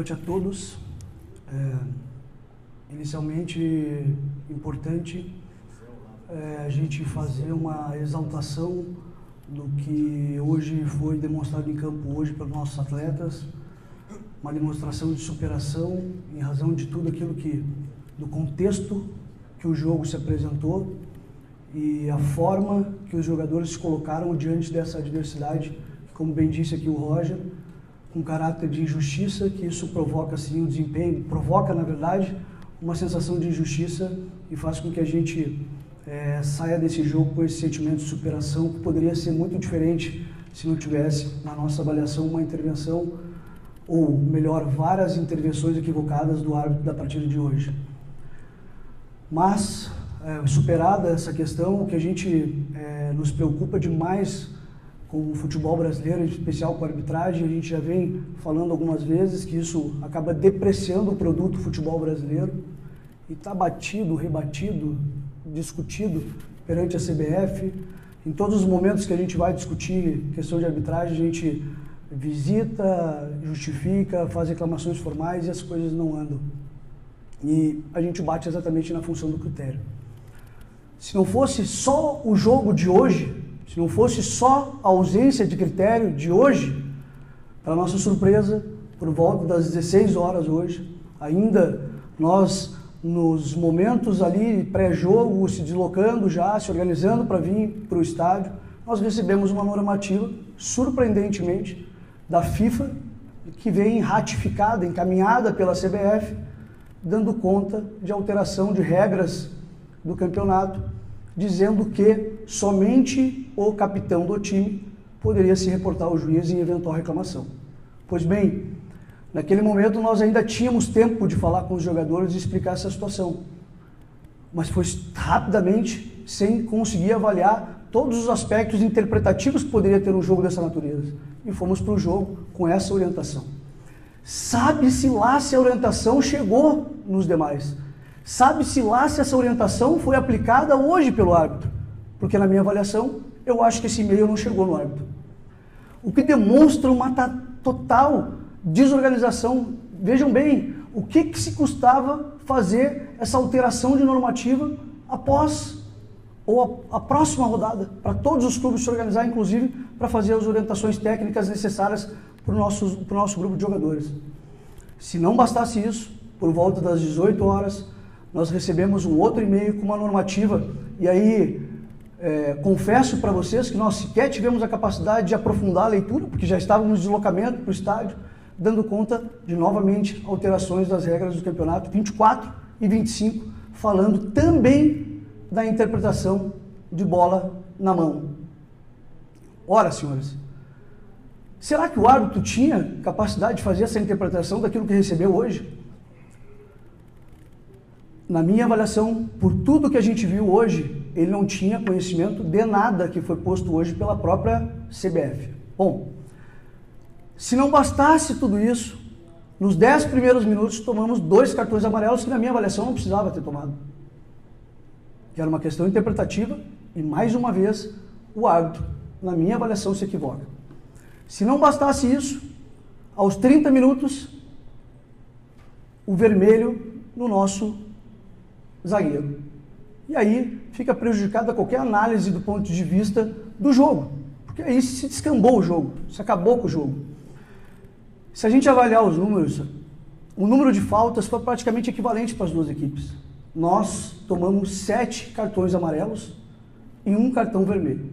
noite a todos. Inicialmente, importante a gente fazer uma exaltação do que hoje foi demonstrado em campo hoje pelos nossos atletas, uma demonstração de superação em razão de tudo aquilo do contexto que o jogo se apresentou e a forma que os jogadores se colocaram diante dessa adversidade, como bem disse aqui o Roger, com caráter de injustiça, que isso provoca assim o desempenho, provoca na verdade uma sensação de injustiça e faz com que a gente saia desse jogo com esse sentimento de superação que poderia ser muito diferente se não tivesse na nossa avaliação uma intervenção, ou melhor, várias intervenções equivocadas do árbitro da partida de hoje. Mas, superada essa questão, o que a gente nos preocupa demais com o futebol brasileiro, em especial com a arbitragem, a gente já vem falando algumas vezes que isso acaba depreciando o produto futebol brasileiro e está batido, rebatido, discutido perante a CBF. Em todos os momentos que a gente vai discutir questão de arbitragem, a gente visita, justifica, faz reclamações formais e as coisas não andam. E a gente bate exatamente na função do critério. Se não fosse só o jogo de hoje, se não fosse só a ausência de critério de hoje, para nossa surpresa, por volta das 16 horas hoje, ainda nós, nos momentos ali pré-jogo, se deslocando já, se organizando para vir para o estádio, nós recebemos uma normativa, surpreendentemente, da FIFA, que vem ratificada, encaminhada pela CBF, dando conta de alteração de regras do campeonato, dizendo que somente o capitão do time poderia se reportar ao juiz em eventual reclamação. Pois bem, naquele momento nós ainda tínhamos tempo de falar com os jogadores e explicar essa situação, mas foi rapidamente, sem conseguir avaliar todos os aspectos interpretativos que poderia ter um jogo dessa natureza. E fomos para o jogo com essa orientação. Sabe-se lá se a orientação chegou nos demais. Sabe-se lá se essa orientação foi aplicada hoje pelo árbitro. Porque na minha avaliação, eu acho que esse e-mail não chegou no árbitro. O que demonstra uma total desorganização. Vejam bem, o que se custava fazer essa alteração de normativa após ou a próxima rodada, para todos os clubes se organizar, inclusive para fazer as orientações técnicas necessárias para o nosso grupo de jogadores. Se não bastasse isso, por volta das 18 horas, nós recebemos um outro e-mail com uma normativa, e aí confesso para vocês que nós sequer tivemos a capacidade de aprofundar a leitura, porque já estávamos em deslocamento para o estádio, dando conta de, novamente, alterações das regras do campeonato 24 e 25, falando também da interpretação de bola na mão. Ora, senhores, será que o árbitro tinha capacidade de fazer essa interpretação daquilo que recebeu hoje? Na minha avaliação, por tudo que a gente viu hoje, ele não tinha conhecimento de nada que foi posto hoje pela própria CBF. Bom, se não bastasse tudo isso, nos 10 primeiros minutos tomamos 2 cartões amarelos que na minha avaliação não precisava ter tomado. Que era uma questão interpretativa e, mais uma vez, o árbitro, na minha avaliação, se equivoca. Se não bastasse isso, aos 30 minutos, o vermelho no nosso zagueiro. E aí fica prejudicada qualquer análise do ponto de vista do jogo, porque aí se descambou o jogo, se acabou com o jogo. Se a gente avaliar os números, o número de faltas foi praticamente equivalente para as duas equipes. Nós tomamos 7 cartões amarelos e 1 cartão vermelho.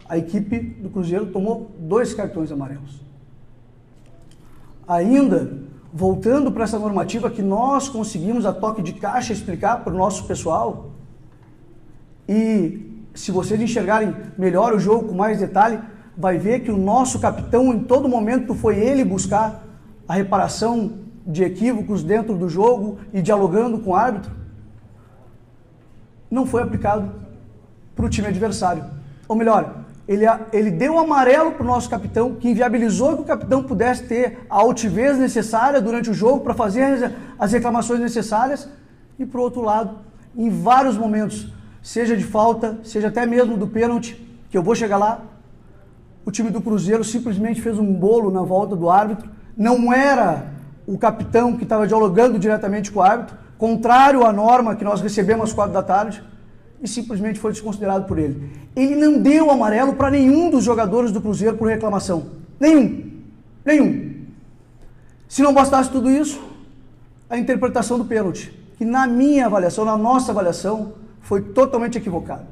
A equipe do Cruzeiro tomou 2 cartões amarelos. Ainda, voltando para essa normativa que nós conseguimos a toque de caixa explicar para o nosso pessoal, e se vocês enxergarem melhor o jogo com mais detalhe, vai ver que o nosso capitão em todo momento foi ele buscar a reparação de equívocos dentro do jogo e dialogando com o árbitro. Não foi aplicado para o time adversário. Ou melhor, ele deu amarelo para o nosso capitão, que inviabilizou que o capitão pudesse ter a altivez necessária durante o jogo para fazer as reclamações necessárias, e por outro lado, em vários momentos, seja de falta, seja até mesmo do pênalti, que eu vou chegar lá, o time do Cruzeiro simplesmente fez um bolo na volta do árbitro. Não era o capitão que estava dialogando diretamente com o árbitro, contrário à norma que nós recebemos às 4 da tarde, e simplesmente foi desconsiderado por ele. Ele não deu amarelo para nenhum dos jogadores do Cruzeiro por reclamação. Nenhum. Se não bastasse tudo isso, a interpretação do pênalti, que na minha avaliação, na nossa avaliação, foi totalmente equivocada.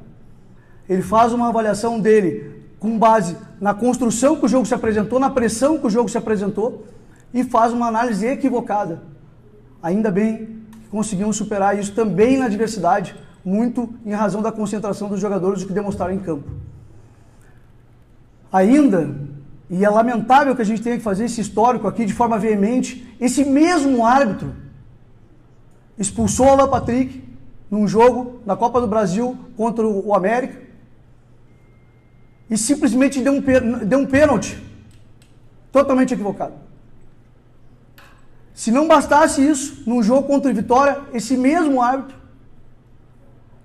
Ele faz uma avaliação dele com base na construção que o jogo se apresentou, na pressão que o jogo se apresentou, e faz uma análise equivocada. Ainda bem que conseguimos superar isso também na adversidade, muito em razão da concentração dos jogadores e que demonstraram em campo. Ainda, e é lamentável que a gente tenha que fazer esse histórico aqui de forma veemente, esse mesmo árbitro expulsou o Alan Patrick num jogo na Copa do Brasil contra o América e simplesmente deu um pênalti totalmente equivocado. Se não bastasse isso, num jogo contra o Vitória, esse mesmo árbitro,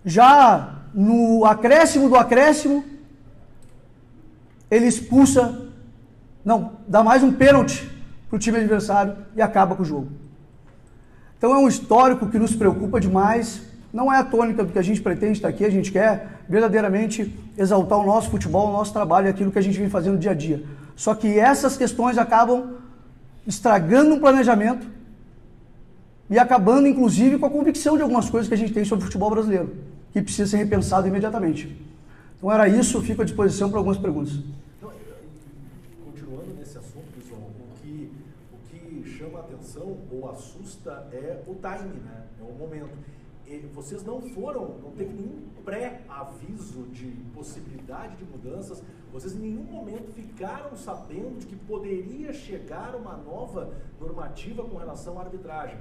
já no acréscimo do acréscimo, ele expulsa, dá mais um pênalti para o time adversário e acaba com o jogo. Então é um histórico que nos preocupa demais, não é a tônica do que a gente pretende estar aqui, a gente quer verdadeiramente exaltar o nosso futebol, o nosso trabalho, aquilo que a gente vem fazendo dia a dia. Só que essas questões acabam estragando um planejamento e acabando, inclusive, com a convicção de algumas coisas que a gente tem sobre o futebol brasileiro, que precisa ser repensado imediatamente. Então era isso, fico à disposição para algumas perguntas. Continuando nesse assunto, João, o que chama a atenção ou assusta é o timing, né? É o momento. E vocês não teve nenhum pré-aviso de possibilidade de mudanças, vocês em nenhum momento ficaram sabendo de que poderia chegar uma nova normativa com relação à arbitragem.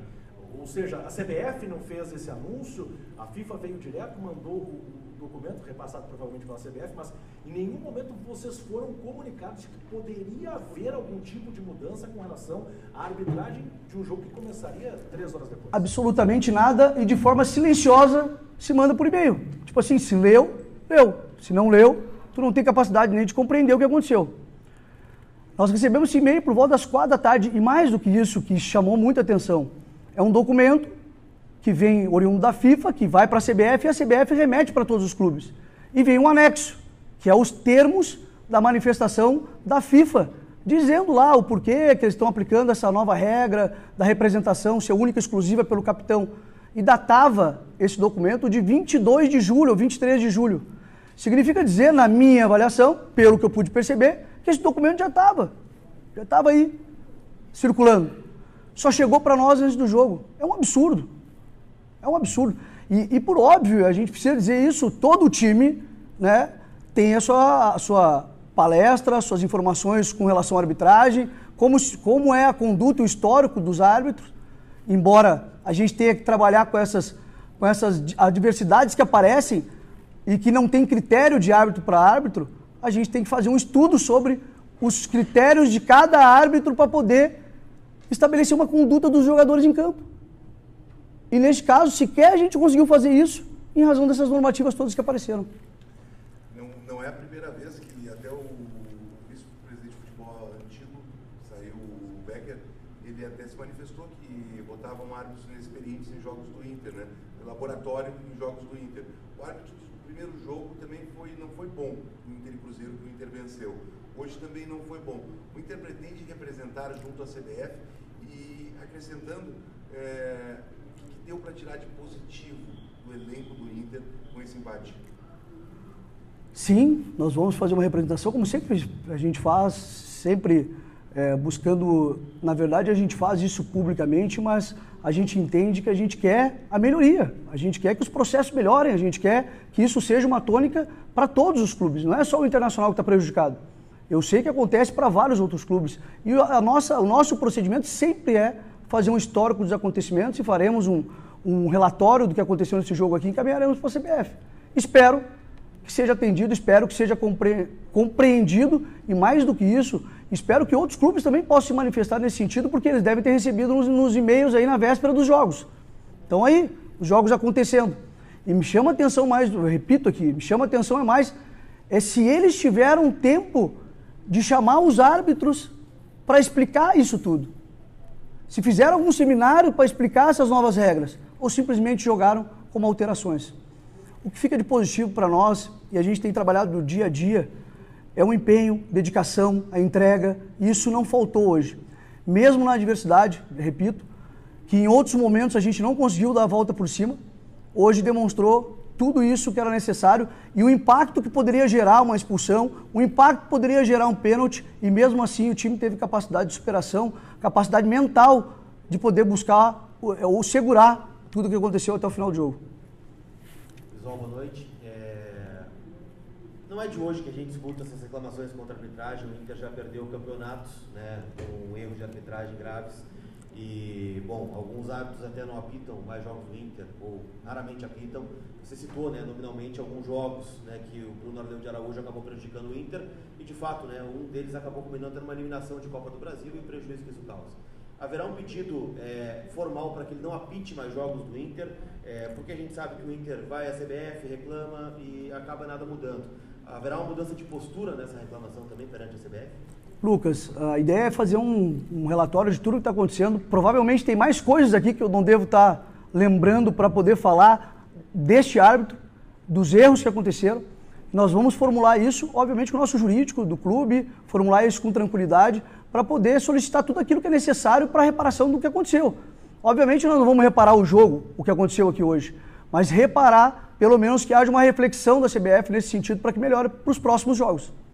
Ou seja, a CBF não fez esse anúncio, a FIFA veio direto, mandou o documento, repassado provavelmente pela CBF, mas em nenhum momento vocês foram comunicados de que poderia haver algum tipo de mudança com relação à arbitragem de um jogo que começaria 3 horas depois. Absolutamente nada, e de forma silenciosa se manda por e-mail. Tipo assim, se leu, leu. Se não leu, tu não tem capacidade nem de compreender o que aconteceu. Nós recebemos esse e-mail por volta das 4 da tarde, e mais do que isso, que chamou muita atenção, é um documento que vem oriundo da FIFA, que vai para a CBF, e a CBF remete para todos os clubes. E vem um anexo, que é os termos da manifestação da FIFA, dizendo lá o porquê que eles estão aplicando essa nova regra da representação ser única e exclusiva pelo capitão. E datava esse documento de 22 de julho ou 23 de julho. Significa dizer, na minha avaliação, pelo que eu pude perceber, que esse documento já estava aí, circulando. Só chegou para nós antes do jogo. É um absurdo. É um absurdo. E por óbvio, a gente precisa dizer isso, todo o time, né, tem a sua palestra, as suas informações com relação à arbitragem, como é a conduta, o histórico dos árbitros, embora a gente tenha que trabalhar com essas adversidades que aparecem e que não tem critério de árbitro para árbitro, a gente tem que fazer um estudo sobre os critérios de cada árbitro para poder estabelecer uma conduta dos jogadores em campo. E neste caso, sequer a gente conseguiu fazer isso em razão dessas normativas todas que apareceram. Não é a primeira vez que até o vice-presidente de futebol antigo, saiu o Becker, ele até se manifestou que botavam árbitros inexperientes em jogos do Inter, né? Laboratório em jogos do Inter. O árbitro do primeiro jogo também não foi bom, o Inter e Cruzeiro, que o Inter venceu. Hoje também não foi bom. O Inter pretende representar junto à CBF e acrescentando o que deu para tirar de positivo do elenco do Inter com esse embate. Sim, nós vamos fazer uma representação, como sempre a gente faz, sempre buscando, na verdade a gente faz isso publicamente, mas a gente entende que a gente quer a melhoria, a gente quer que os processos melhorem, a gente quer que isso seja uma tônica para todos os clubes, não é só o Internacional que está prejudicado. Eu sei que acontece para vários outros clubes. E o nosso procedimento sempre é fazer um histórico dos acontecimentos e faremos um relatório do que aconteceu nesse jogo aqui e encaminharemos para a CBF. Espero que seja atendido, espero que seja compreendido e, mais do que isso, espero que outros clubes também possam se manifestar nesse sentido, porque eles devem ter recebido nos e-mails aí na véspera dos jogos. Então aí, os jogos acontecendo. E me chama a atenção mais, eu repito aqui, me chama a atenção se eles tiveram tempo de chamar os árbitros para explicar isso tudo. se fizeram algum seminário para explicar essas novas regras ou simplesmente jogaram como alterações. O que fica de positivo para nós, e a gente tem trabalhado no dia a dia, é o empenho, dedicação, a entrega, e isso não faltou hoje. Mesmo na adversidade, repito, que em outros momentos a gente não conseguiu dar a volta por cima, hoje demonstrou tudo isso que era necessário e o impacto que poderia gerar uma expulsão, o impacto que poderia gerar um pênalti, e mesmo assim o time teve capacidade de superação, capacidade mental de poder buscar ou segurar tudo o que aconteceu até o final do jogo. Pessoal, boa noite. Não é de hoje que a gente escuta essas reclamações contra a arbitragem. O Inter já perdeu campeonatos, né, com erros de arbitragem graves. E, bom, alguns árbitros até não apitam mais jogos do Inter, ou raramente apitam. Você citou, né, nominalmente, alguns jogos, né, que o Bruno Arleu de Araújo acabou prejudicando o Inter. E, de fato, né, um deles acabou combinando uma eliminação de Copa do Brasil e o prejuízo que isso causa. Haverá um pedido formal para que ele não apite mais jogos do Inter, porque a gente sabe que o Inter vai à CBF, reclama e acaba nada mudando. Haverá uma mudança de postura nessa reclamação também perante a CBF? Lucas, a ideia é fazer um relatório de tudo que está acontecendo. Provavelmente tem mais coisas aqui que eu não devo estar lembrando para poder falar deste árbitro, dos erros que aconteceram. Nós vamos formular isso, obviamente, com o nosso jurídico do clube, formular isso com tranquilidade, para poder solicitar tudo aquilo que é necessário para a reparação do que aconteceu. Obviamente nós não vamos reparar o jogo, o que aconteceu aqui hoje, mas reparar, pelo menos, que haja uma reflexão da CBF nesse sentido para que melhore para os próximos jogos.